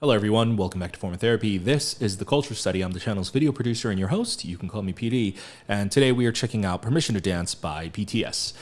Hello everyone, welcome back to Form of Therapy. This is the Culture Study. I'm the channel's video producer and your host. You can call me PD. And today we are checking out Permission to Dance by BTS.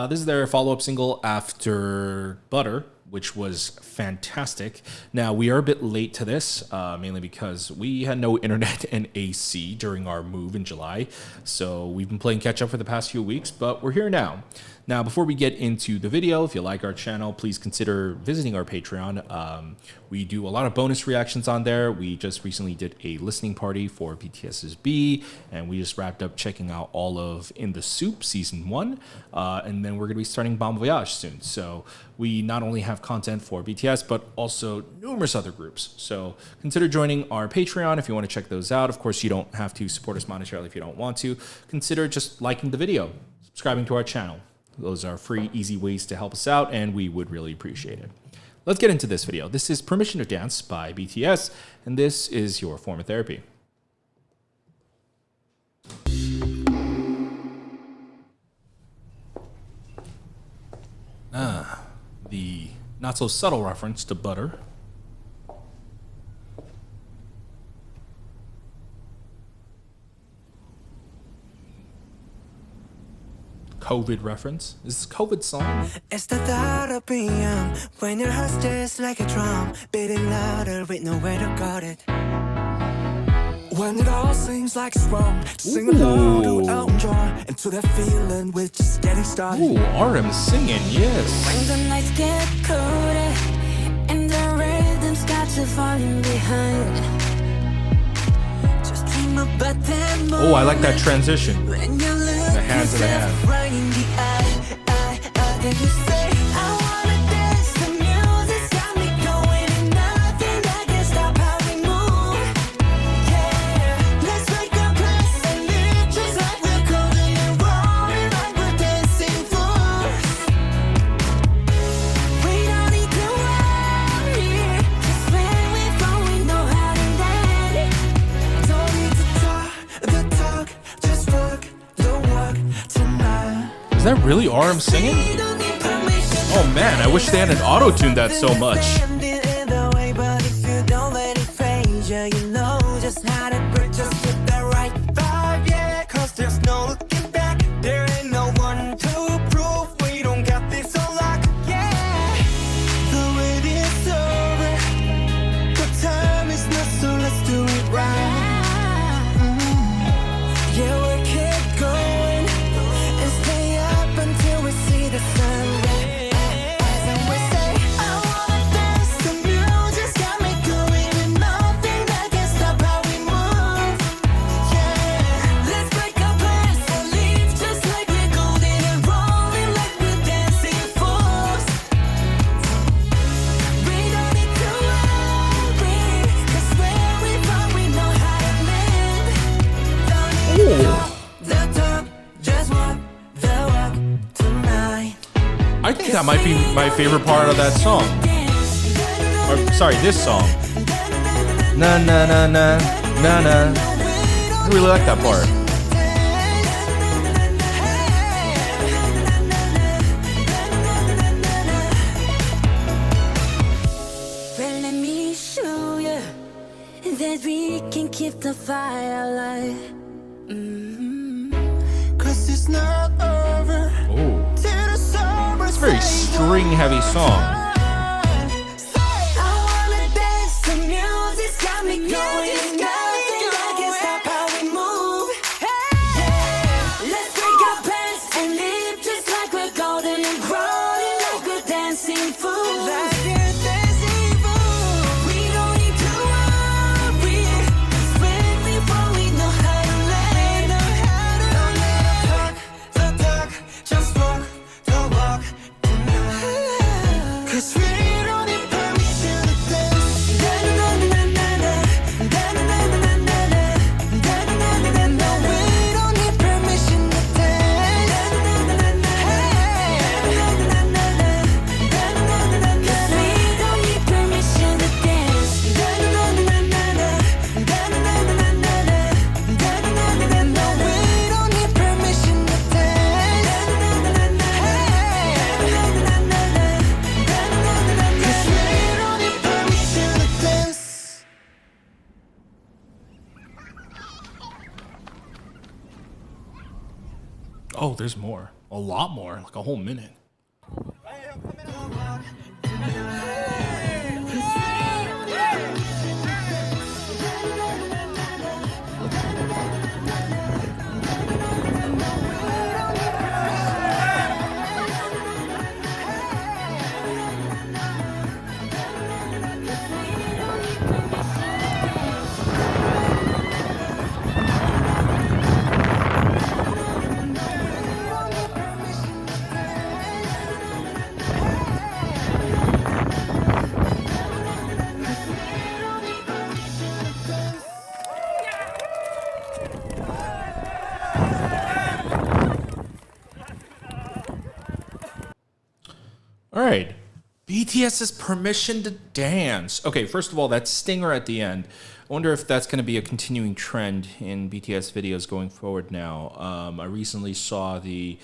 This is their follow-up single after Butter, which was fantastic. Now, we are a bit late to this, mainly because we had no internet and AC during our move in July. So we've been playing catch up for the past few weeks, but we're here now. Now, before we get into the video, if you like our channel, please consider visiting our Patreon. We do a lot of bonus reactions on there. We just recently did a listening party for BTS's B, and we just wrapped up checking out all of In the Soup Season 1, and then we're going to be starting Bon Voyage soon. So we not only have content for BTS, but also numerous other groups. So consider joining our Patreon if you want to check those out. Of course, you don't have to support us monetarily if you don't want to. Consider just liking the video, subscribing to our channel. Those are free, easy ways to help us out, and we would really appreciate it. Let's get into this video. This is Permission to Dance by BTS, and this is your form of therapy. The not so subtle reference to Butter. COVID reference. Is this COVID song? It's the thought of PM when your heart just like a drum, beating louder with nowhere to guard it. When it all seems like it's wrong, sing along to Elton John and to that feeling we're just getting started. Ooh, RM singing, yes. When the nights get colder and the rhythm's got you falling behind, just dream about that moment. Oh, I like that transition. When you look the hands of the hand. right in the eye, then you say, I wanna dance. The music's got me going and nothing that can stop how we move. Yeah, let's make a place and live just like we're golden and rolling like we're dancing fools. We don't need to worry, 'cause when we fall we know how to land. Don't need to talk the talk, just walk the walk tonight. Is that really RM singing? We don't need permission. Oh man, I wish they hadn't auto-tuned that so much. Either way, but if you don't let it phase you, you know just how to break. Just get that right vibe, yeah. 'Cause there's no looking back. There ain't no one to prove we don't got this on lock. Yeah, the wait is over. The time is not, so let's do it right. Yeah, we keep going and stay up until we see the sunrise. And we say, I wanna dance. The music's got me going and nothing that can stop how we move. Yeah, Let's break our plans and leave just like we're golden and rolling like we're dancing fools. We don't need to worry, 'cause when we fall we know how to land. Don't need to the top, just walk the walk tonight. I think that might be my favorite part of that song. Or, sorry, this song. Na na na na na na. I really like that part. Well, let me show you that we can keep the fire alive. 'Cause it's not over Oh, till the summer. it's a very string-heavy song. I wanna dance. The music's got me going. Nothing that can stop how we move. Yeah, let's break our plans and live just like we're golden and rolling like we're dancing fools. We don't need to worry, 'cause when we fall we know how to land. Don't let 'em talk the talk, just walk the walk tonight. Oh, there's more. A lot more. Like a whole minute. All right. BTS's Permission to Dance. Okay, first of all, that stinger at the end. I wonder if that's going to be a continuing trend in BTS videos going forward now. I recently saw the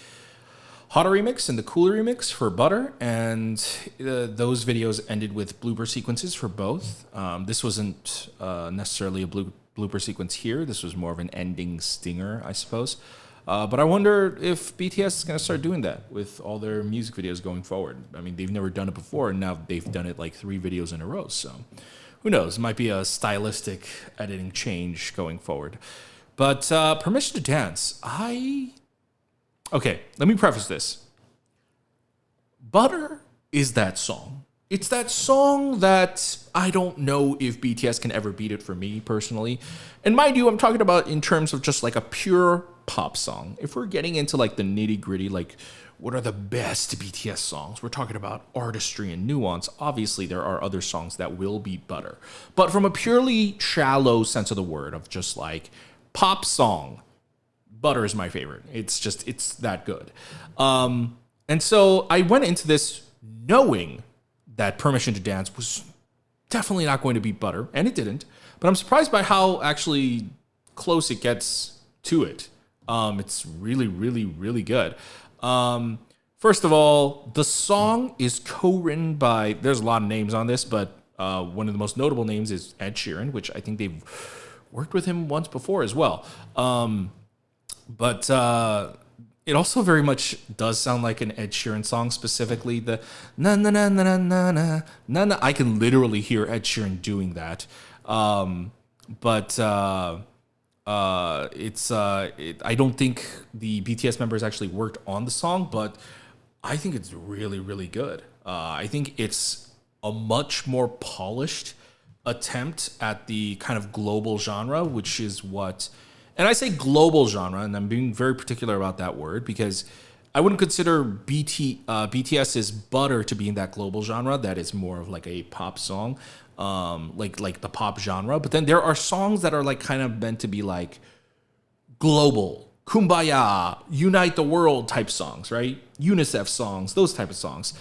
Hotter remix and the Cooler remix for Butter, and those videos ended with blooper sequences for both. This wasn't necessarily a blooper sequence here. This was more of an ending stinger, I suppose. But I wonder if BTS is going to start doing that with all their music videos going forward. I mean, they've never done it before, and now they've done it like 3 videos in a row. So who knows? It might be a stylistic editing change going forward. But Permission to Dance, Okay, let me preface this. Butter is that song. It's that song that I don't know if BTS can ever beat it for me personally. And mind you, I'm talking about in terms of just like a pure pop song. If we're getting into like the nitty gritty, like what are the best BTS songs? We're talking about artistry and nuance. Obviously, there are other songs that will beat Butter. But from a purely shallow sense of the word of just like pop song, Butter is my favorite. It's that good. And so I went into this knowing that Permission to Dance was definitely not going to beat Butter, and it didn't. But I'm surprised by how actually close it gets to it. It's really, really, really good. First of all, the song is co-written by, there's a lot of names on this, but one of the most notable names is Ed Sheeran, which I think they've worked with him once before as well. But it also very much does sound like an Ed Sheeran song, specifically the na na na na na na na na. I can literally hear Ed Sheeran doing that. I don't think the BTS members actually worked on the song, but I think it's really, really good. I think it's a much more polished attempt at the kind of global genre, which is what, and I say global genre, and I'm being very particular about that word because I wouldn't consider BTS's Butter to be in that global genre. That is more of like a pop song, like the pop genre. But then there are songs that are like kind of meant to be like global, kumbaya, unite the world type songs, right? UNICEF songs, those type of songs.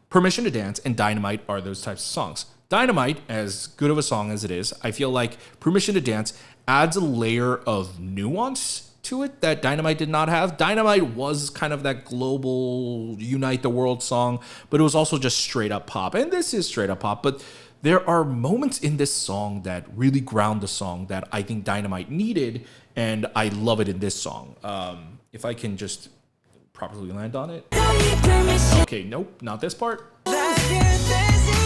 Permission to Dance and Dynamite are those types of songs. Dynamite, as good of a song as it is, I feel like Permission to Dance adds a layer of nuance to it that Dynamite did not have. Dynamite was kind of that global unite the world song, but it was also just straight up pop. And this is straight up pop, but there are moments in this song that really ground the song that I think Dynamite needed, and I love it in this song. If I can just properly land on it. Okay, nope, not this part.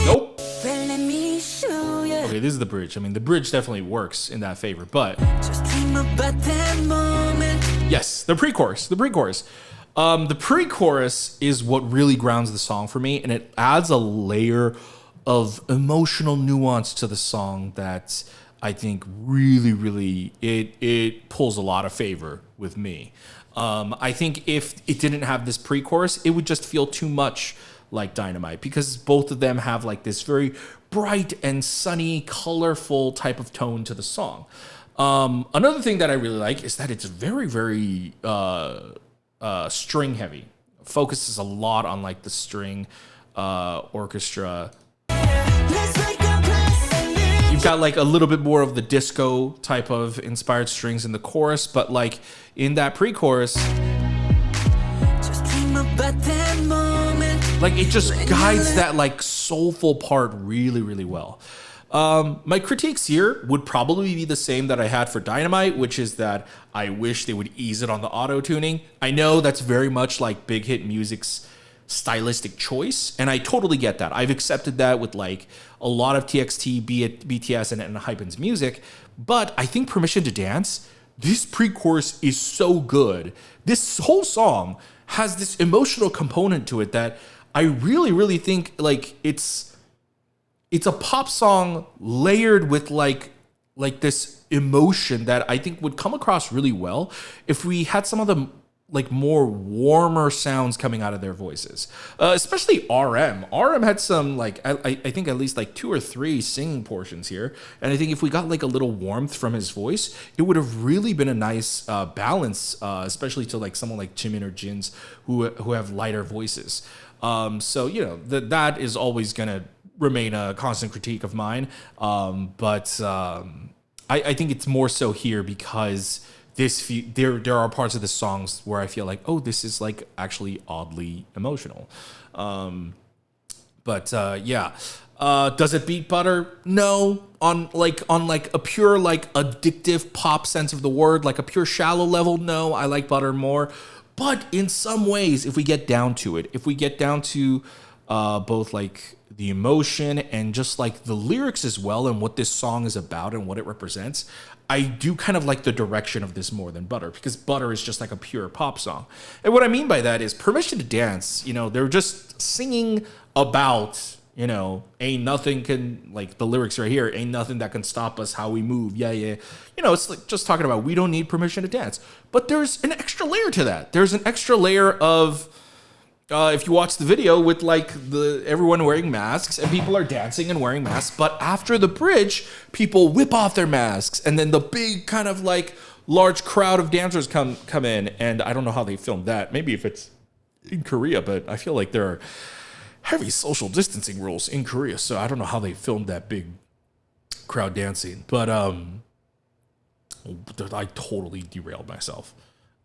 Nope. Okay, this is the bridge. I mean, the bridge definitely works in that favor, but yes, the pre-chorus. The pre-chorus is what really grounds the song for me, and it adds a layer of emotional nuance to the song that I think really, really it pulls a lot of favor with me. I think if it didn't have this pre-chorus, it would just feel too much like Dynamite, because both of them have like this very bright and sunny, colorful type of tone to the song. Another thing that I really like is that it's very, very string heavy. Focuses a lot on like the string orchestra. You've got like a little bit more of the disco type of inspired strings in the chorus, but like in that pre-chorus, like it just guides that like soulful part really, really well. My critiques here would probably be the same that I had for Dynamite, which is that I wish they would ease it on the auto tuning. I know that's very much like Big Hit Music's stylistic choice, and I totally get that. I've accepted that with like a lot of TXT, be it BTS and Hypen's music, but I think Permission to Dance, this pre-chorus is so good. This whole song has this emotional component to it that I really, really think like it's a pop song layered with like this emotion that I think would come across really well if we had some of the like more warmer sounds coming out of their voices, especially RM. RM had some like I think at least like 2 or 3 singing portions here, and I think if we got like a little warmth from his voice, it would have really been a nice balance, especially to like someone like Jimin or Jin's who have lighter voices. So you know that is always gonna remain a constant critique of mine, but I think it's more so here because there are parts of the songs where I feel like, oh, this is like actually oddly emotional. But yeah. Does it beat Butter? No. On like a pure like addictive pop sense of the word, like a pure shallow level, no. I like Butter more. But in some ways, if we get down to it, if we get down to both like the emotion and just like the lyrics as well and what this song is about and what it represents, I do kind of like the direction of this more than Butter, because Butter is just like a pure pop song. And what I mean by that is Permission to Dance, you know, they're just singing about, you know, ain't nothing can, like the lyrics right here, ain't nothing that can stop us how we move. Yeah, yeah. You know, it's like just talking about we don't need permission to dance. But there's an extra layer to that. There's an extra layer of, if you watch the video with like everyone wearing masks and people are dancing and wearing masks, but after the bridge, people whip off their masks and then the big kind of like large crowd of dancers come in. And I don't know how they filmed that. Maybe if it's in Korea, but I feel like there are heavy social distancing rules in Korea, so I don't know how they filmed that big crowd dancing. But I totally derailed myself.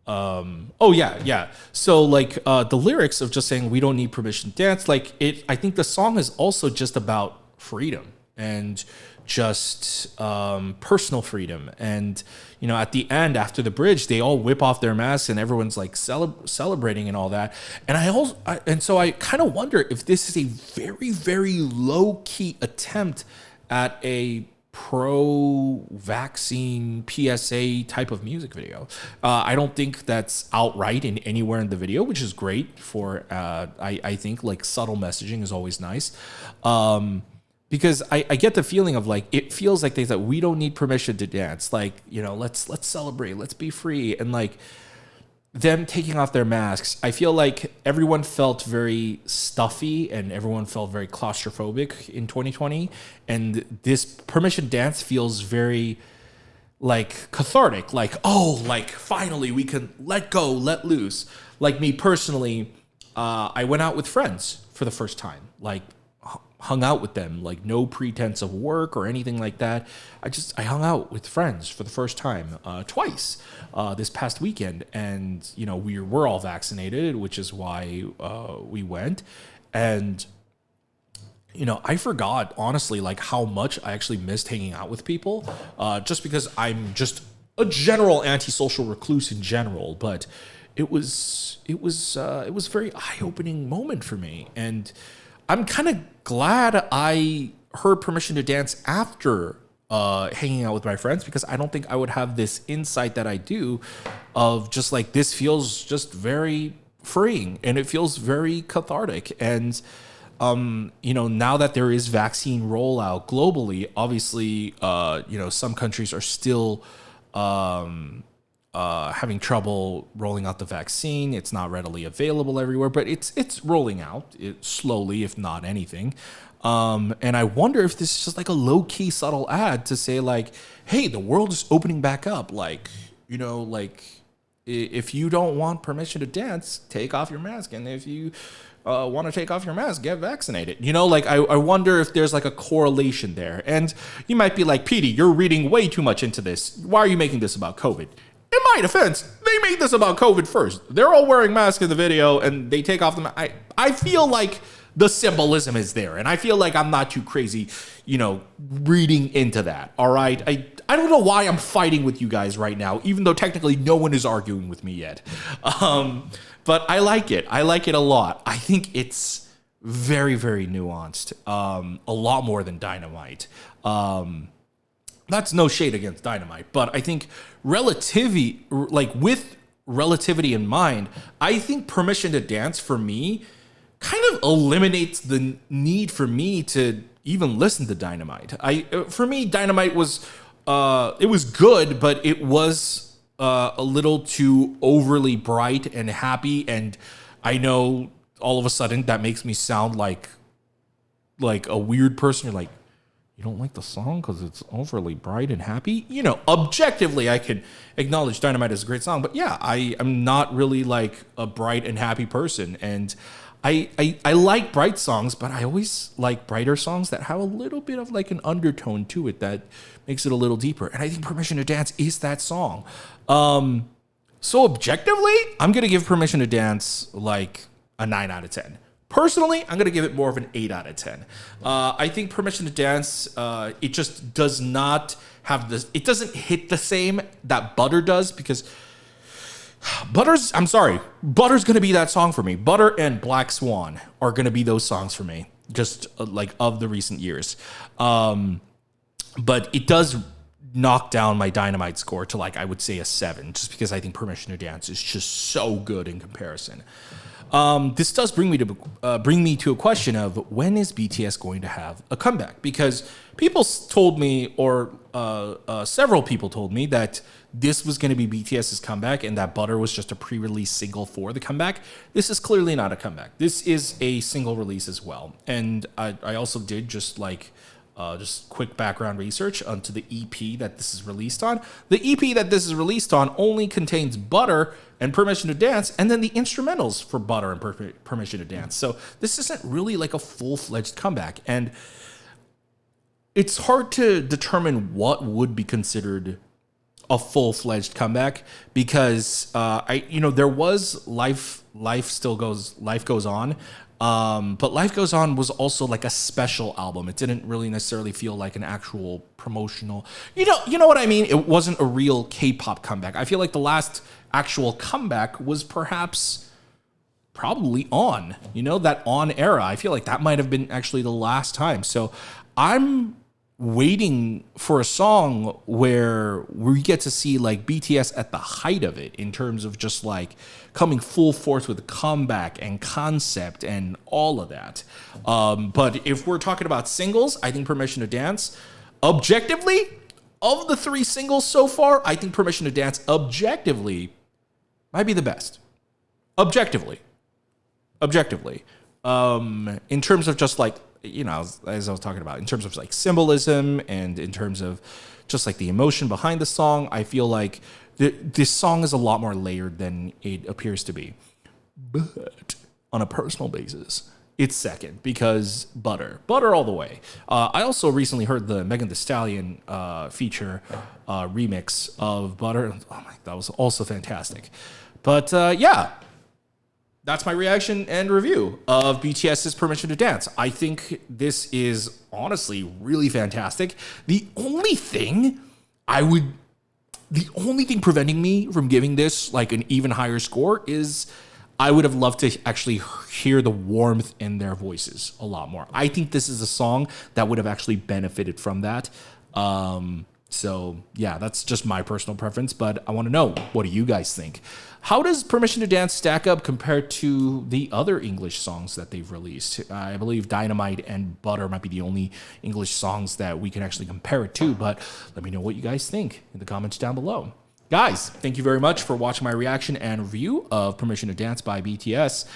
Oh yeah. So like the lyrics of just saying we don't need permission to dance, like I think the song is also just about freedom and just personal freedom. And you know, at the end after the bridge, they all whip off their masks and everyone's like celebrating and all that. And so I kind of wonder if this is a very, very low key attempt at a pro-vaccine PSA type of music video. I don't think that's outright in anywhere in the video, which is great for, I think like subtle messaging is always nice. Because I get the feeling of like, it feels like they thought we don't need permission to dance. Like, you know, let's celebrate, let's be free. And like them taking off their masks, I feel like everyone felt very stuffy and everyone felt very claustrophobic in 2020. And this permission dance feels very like cathartic, like, oh, like finally we can let go, let loose. Like me personally, I went out with friends for the first time, like hung out with them, like no pretense of work or anything like that. I hung out with friends for the first time twice this past weekend, and you know we're all vaccinated, which is why we went. And you know, I forgot honestly like how much I actually missed hanging out with people, just because I'm just a general antisocial recluse in general. But it was a very eye-opening moment for me, and I'm kind of glad I heard Permission to Dance after hanging out with my friends, because I don't think I would have this insight that I do of just like, this feels just very freeing and it feels very cathartic. And, you know, now that there is vaccine rollout globally, obviously, you know, some countries are still having trouble rolling out the vaccine. It's not readily available everywhere, but it's rolling out slowly, if not anything. And I wonder if this is just like a low-key subtle ad to say like, hey, the world is opening back up. Like, you know, like if you don't want permission to dance, take off your mask. And if you want to take off your mask, get vaccinated. You know, like I wonder if there's like a correlation there. And you might be like, Petey, you're reading way too much into this. Why are you making this about COVID? In my defense, they made this about COVID first. They're all wearing masks in the video and they take off the mask. I feel like the symbolism is there. And I feel like I'm not too crazy, reading into that. All right. I don't know why I'm fighting with you guys right now, even though technically no one is arguing with me yet. But I like it. I like it a lot. I think it's very, very nuanced. A lot more than Dynamite. That's no shade against Dynamite, but I think with relativity in mind, I think Permission to Dance for me kind of eliminates the need for me to even listen to Dynamite. For me, Dynamite was it was good, but it was a little too overly bright and happy, and I know all of a sudden that makes me sound like a weird person. You're like, you don't like the song because it's overly bright and happy? Objectively, I can acknowledge Dynamite is a great song, but yeah, I am not really like a bright and happy person. And I like bright songs, but I always like brighter songs that have a little bit of like an undertone to it that makes it a little deeper. And I think Permission to Dance is that song. So objectively, I'm going to give Permission to Dance like a 9 out of 10. Personally, I'm going to give it more of an 8 out of 10. I think Permission to Dance, it just does not have this. It doesn't hit the same that Butter does, because Butter's going to be that song for me. Butter and Black Swan are going to be those songs for me, just like of the recent years. But it does knock down my Dynamite score to like, I would say a 7, just because I think Permission to Dance is just so good in comparison. This does bring me to a question of, when is BTS going to have a comeback? Because people told me, or several people told me, that this was going to be BTS's comeback and that Butter was just a pre-release single for the comeback. This is clearly not a comeback. This is a single release as well. And I also did just quick background research onto the EP that this is released on. The EP that this is released on only contains Butter and Permission to Dance, and then the instrumentals for Butter and Permission to Dance. So this isn't really like a full-fledged comeback, and it's hard to determine what would be considered a full-fledged comeback, because there was Life Goes On. But Life Goes On was also like a special album. It didn't really necessarily feel like an actual promotional, you know what I mean? It wasn't a real K-pop comeback. I feel like the last actual comeback was probably On, that On era. I feel like that might have been actually the last time. So I'm waiting for a song where we get to see like BTS at the height of it, in terms of just like coming full force with comeback and concept and all of that. But if we're talking about singles, I think Permission to Dance, objectively, of the 3 singles so far, I think Permission to Dance objectively might be the best. Objectively. In terms of just like, as I was talking about, in terms of like symbolism and in terms of just like the emotion behind the song, I feel like this song is a lot more layered than it appears to be. But on a personal basis, it's second, because Butter all the way. I also recently heard the Megan Thee Stallion feature remix of Butter. Oh my, that was also fantastic. But yeah, that's my reaction and review of BTS's Permission to Dance. I think this is honestly really fantastic. The only thing preventing me from giving this like an even higher score is I would have loved to actually hear the warmth in their voices a lot more. I think this is a song that would have actually benefited from that. So yeah, that's just my personal preference, but I want to know, what do you guys think? How does Permission to Dance stack up compared to the other English songs that they've released? I believe Dynamite and Butter might be the only English songs that we can actually compare it to, but let me know what you guys think in the comments down below. Guys, thank you very much for watching my reaction and review of Permission to Dance by BTS.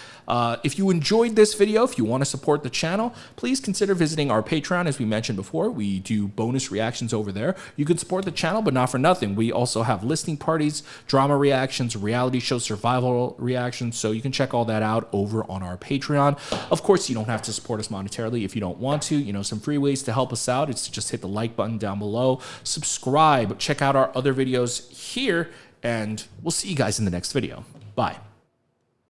If you enjoyed this video, if you want to support the channel, please consider visiting our Patreon. As we mentioned before, we do bonus reactions over there. You can support the channel, but not for nothing. We also have listening parties, drama reactions, reality show survival reactions, so you can check all that out over on our Patreon. Of course, you don't have to support us monetarily if you don't want to. Some free ways to help us out. It's to just hit the like button down below, subscribe, check out our other videos here, and we'll see you guys in the next video. Bye.